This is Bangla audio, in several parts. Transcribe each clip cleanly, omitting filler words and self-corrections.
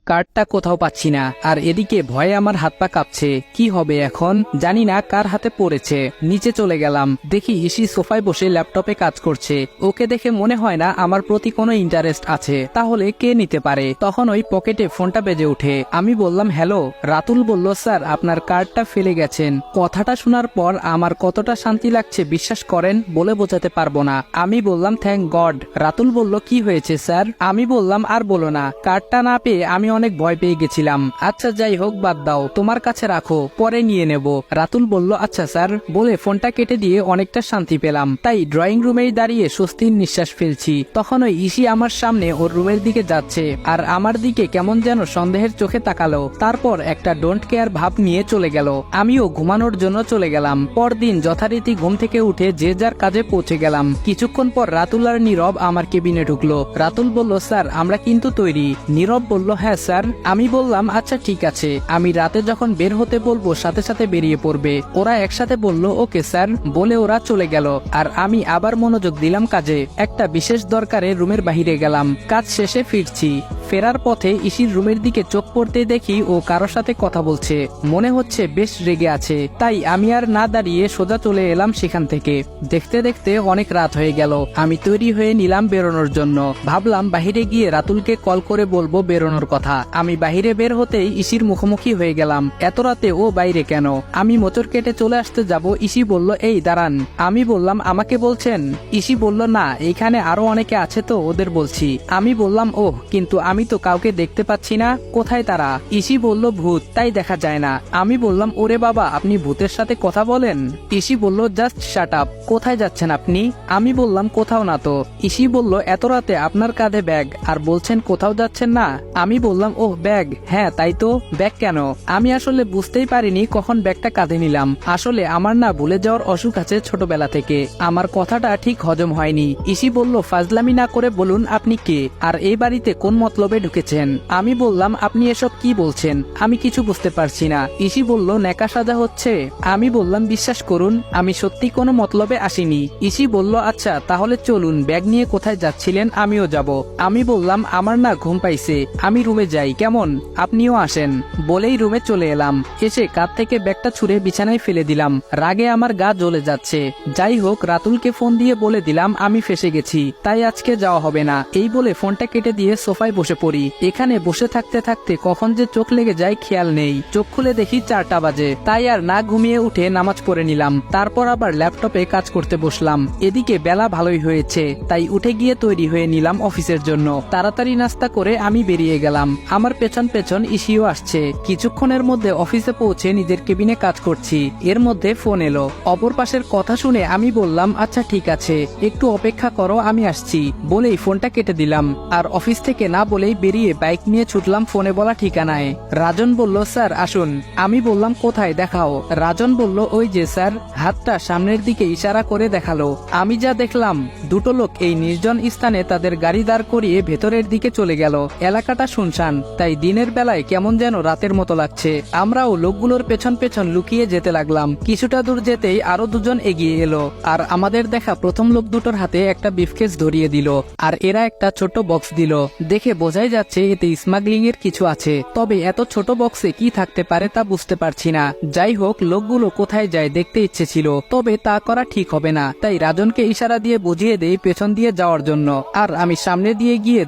কার্ডটা কোথাও পাচ্ছি না, আর এদিকে ভয়ে আমার হাত পা কাঁপছে। কি হবে এখন, জানি না কার হাতে পড়েছে। নিচে চলে গেলাম, দেখি ইসি সোফায় বসে ল্যাপটপে কাজ করছে। ওকে দেখে মনে হয় না আমার প্রতি কোনো ইন্টারেস্ট আছে, তাহলে কে নিতে পারে। তখন ওই পকেটে ফোনটা বেজে ওঠে। আমি বললাম হ্যালো। রাতুল বলল স্যার আপনার কার্ডটা ফেলে গেছেন। কথাটা শোনার পর আমার কতটা শান্তি লাগছে বিশ্বাস করেন, বলে বোঝাতে পারবো না। আমি বললাম থ্যাংক গড। রাতুল বলল কি হয়েছে স্যার। আমি বললাম আর বলো না, কার্ডটা না পেয়ে আমি অনেক ভয় পেয়ে গেছিলাম। আচ্ছা যাই হোক বাদ দাও, তোমার কাছে রাখো, পরে নিয়ে নেব। রাতুল বলল আচ্ছা স্যার, বলে ফোনটা কেটে দিয়ে অনেকটা শান্তি পেলাম। তাই ড্রয়িং রুমেই দাঁড়িয়ে স্বস্তির নিঃশ্বাস ফেলছি। তখন ওই ইসি আমার সামনে ওর রুমের দিকে যাচ্ছে, আর আমার দিকে কেমন যেন সন্দেহের চোখে তাকালো। তারপর একটা ডোন্ট কেয়ার ভাব নিয়ে চলে গেল। আমিও ঘুমানোর জন্য চলে গেলাম। পরদিন যথারীতি ঘুম থেকে উঠে যে যার কাজে পৌঁছে গেলাম। কিছুক্ষণ পর রাতুল আর নীরব আমার কেবিনে ঢুকলো। রাতুল বলল স্যার আমরা কিন্তু তৈরি। নীরব বলল হ্যাঁ স্যার। আমি বললাম আচ্ছা ঠিক আছে, আমি রাতে যখন বের হতে বলবো সাথে সাথে বেরিয়ে পড়বে। ওরা একসাথে বলল ওকে স্যার, বলে ওরা চলে গেল। আর আমি আবার মনোযোগ দিলাম কাজে। একটা বিশেষ দরকারে রুমের বাহিরে গেলাম। কাজ শেষে ফিরছি। ফেরার পথে ইসির রুমের দিকে চোখ পড়তে দেখি ও কারোর সাথে কথা বলছে। মনে হচ্ছে বেশ রেগে আছে। তাই আমি আর না দাঁড়িয়ে সোজা চলে এলাম সেখান থেকে। দেখতে দেখতে অনেক রাত হয়ে গেল। আমি তৈরি হয়ে নিলাম বেরোনোর জন্য। ভাবলাম বাহিরে গিয়ে রাতুলকে কল করে বলবো বেরোনোর কথা। আমি বাহিরে বের হতেই ইসির মুখোমুখি হয়ে গেলাম। এত রাতে ও বাইরে কেন? আমি মোচড় কেটে চলে আসতে যাব, ইসি বলল এই দাঁড়ান। আমি বললাম আমাকে বলছেন? ইসি বলল না, এইখানে আরো অনেকে আছে তো ওদের বলছি। আমি বললাম ওহ, কিন্তু আমি তো কাউকে দেখতে পাচ্ছি না, কোথায় তারা? ইসি বলল ভূত, তাই দেখা যায় না। আমি বললাম ওরে বাবা, আপনি ভূতের সাথে কথা বলেন? ইসি বলল জাস্ট শাট আপ। কোথায় যাচ্ছেন আপনি? আমি বললাম কোথাও না তো। ইসি বলল এত রাতে আপনার কাঁধে ব্যাগ, আর বলছেন কোথাও যাচ্ছেন না? আমি বললাম ওহ ব্যাগ, হ্যাঁ তাই তো। ব্যাগ কেন? আমি আসলে বুঝতেই পারিনি কখন ব্যাগটা কাঁধে নিলাম। আসলে আমার না ভুলে যাওয়ার অসুখ আছে ছোটবেলা থেকে। আমার কথাটা ঠিক হজম হয়নি। ইসি বলল ফাজলামি না করে বলুন আপনি কে, আর এই বাড়িতে কোন মতলবে ঢুকেছেন? আমি বললাম আপনি এসব কি বলছেন, আমি কিছু বুঝতে পারছি না। ইসি বলল নেকা সাজা হচ্ছে। আমি বললাম বিশ্বাস করুন, আমি সত্যি কোনো মতলবে আসিনি। ইসি বলল আচ্ছা তাহলে চলুন, ব্যাগ নিয়ে কোথায় যাচ্ছিলেন আমিও যাব। আমি বললাম আমার না ঘুম পাইছে, আমি রুমে যাই কেমন, আপনিও আসেন। বলেই রুমে চলে এলাম। এসে কাঁধ থেকে ব্যাগটা ছুঁড়ে বিছানায় ফেলে দিলাম। রাগে আমার গা জ্বলে যাচ্ছে। যাই হোক রাতুলকে ফোন দিয়ে বলে দিলাম আমি ফেসে গেছি, তাই আজকে যাওয়া হবে না। এই বলে ফোনটা কেটে দিয়ে সোফায় বসে পড়ি। এখানে বসে থাকতে থাকতে কখন যে চোখ লেগে যায় খেয়াল নেই। চোখ খুলে দেখি 4টা বাজে। তাই আর না ঘুমিয়ে উঠে নামাজ পড়ে নিলাম। তারপর আবার ল্যাপটপে কাজ করতে বসলাম। এদিকে বেলা ভালোই হয়েছে, তাই উঠে গিয়ে তৈরি হয়ে নিলাম অফিসের জন্য। তাড়াতাড়ি নাস্তা করে আমি বেরিয়ে গেলাম। আমার পেছন পেছন ইসিও আসছে। কিছুক্ষণের মধ্যে অফিসে পৌঁছে নিজের কেবিনে কাজ করছি। এর মধ্যে ফোন এলো। অপর পাশের কথা শুনে আমি বললাম আচ্ছা ঠিক আছে, একটু অপেক্ষা করো আমি আসছি, বলেই ফোনটা কেটে দিলাম। আর অফিস থেকে না বলেই বেরিয়ে বাইক নিয়ে ছুটলাম ফোনে বলা ঠিকানায়। রাজন বলল স্যার আসুন। আমি বললাম কোথায় দেখাও। রাজন বলল ওই যে স্যার, হাতটা সামনের দিকে ইশারা করে দেখালো। আমি যা দেখলাম, দুটো লোক এই নির্জন স্থানে তাদের গাড়ি দাঁড় করিয়ে ভেতরের দিকে চলে গেল। এলাকাটা শুনশান, তাই দিনের বেলায় কেমন যেন রাতের মতো লাগছে। আমরাও লোকগুলোর পেছন পেছন লুকিয়ে যেতে লাগলাম। কিছুটা দূর যেতেই আরো দুজন এগিয়ে এলো, আর আমাদের দেখা প্রথম লোক দুটোর হাতে একটা ব্রিফকেস ধরিয়ে দিল, আর এরা একটা ছোট বক্স দিল। দেখে বোঝাই যাচ্ছে এতে স্মাগলিং এর কিছু আছে, তবে এত ছোট বক্সে কি থাকতে পারে তা বুঝতে পারছি না। যাই হোক লোকগুলো কোথায় যায় দেখতে ইচ্ছে ছিল, তবে তা করা ঠিক হবে না। তাই রাজনকে ইশারা দিয়ে বুঝিয়ে দেই পেছন দিয়ে যাওয়ার জন্য, আর আমি সামনে দিয়ে গিয়ে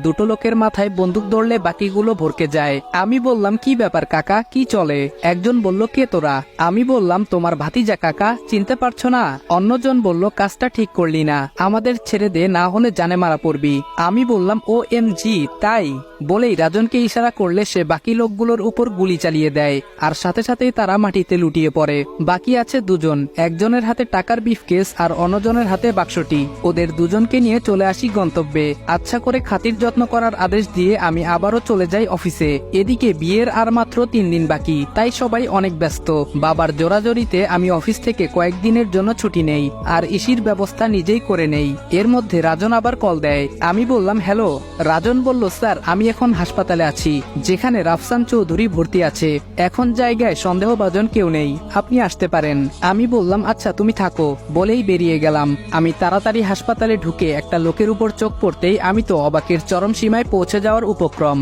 দুটো লোকের মাথায় বন্দুক ধরলে বাকিগুলো ভরকে যায়। আমি বললাম কি ব্যাপার কাকা, কি চলে? একজন বলল কে তোরা? আমি বললাম তোমার ভাতিজা কাকা, চিনতে পারছো না? অন্যজন বলল কাজটা ঠিক করলি না, আমাদের ছেড়ে দে, না হলে জানে মারা পড়বি। আমি বললাম OMG তাই? বলেই রাজনকে ইশারা করলে সে বাকি লোকগুলোর উপর গুলি চালিয়ে দেয়, আর সাথে সাথেই তারা মাটিতে লুটিয়ে পড়ে। বাকি আছে দুজন, একজনের হাতে টাকার ব্রিফকেস আর অন্যজনের হাতে বাক্সটি। ওদের দুজনকে নিয়ে চলে আসি গন্তব্যে। আচ্ছা করে খাতির যত্ন করার আদেশ দিয়ে আমি আবারও চলে যাই অফিসে। এদিকে বিয়ের আর মাত্র 3 দিন বাকি, তাই সবাই অনেক ব্যস্ত। বাবার জোরাজোরিতে আমি অফিস থেকে কয়েকদিনের জন্য ছুটি নেই, আর ইসির ব্যবস্থা নিজেই করে নেই। এর মধ্যে রাজন আবার কল দেয়। আমি বললাম হ্যালো। রাজন বলল স্যার আমি এখন হাসপাতালে আছি, যেখানে রাফসান চৌধুরী ভর্তি আছে। এখন জায়গায় সন্দেহভাজন কেউ নেই, আপনি আসতে পারেন। আমি বললাম আচ্ছা তুমি থাকো, বলেই বেরিয়ে গেলাম। আমি তাড়াতাড়ি হাসপাতালে ঢুকে একটা লোকের উপর চোখ পড়তেই আমি তো অবাকের চরম সীমায় পৌঁছে যাওয়ার উপক্রম।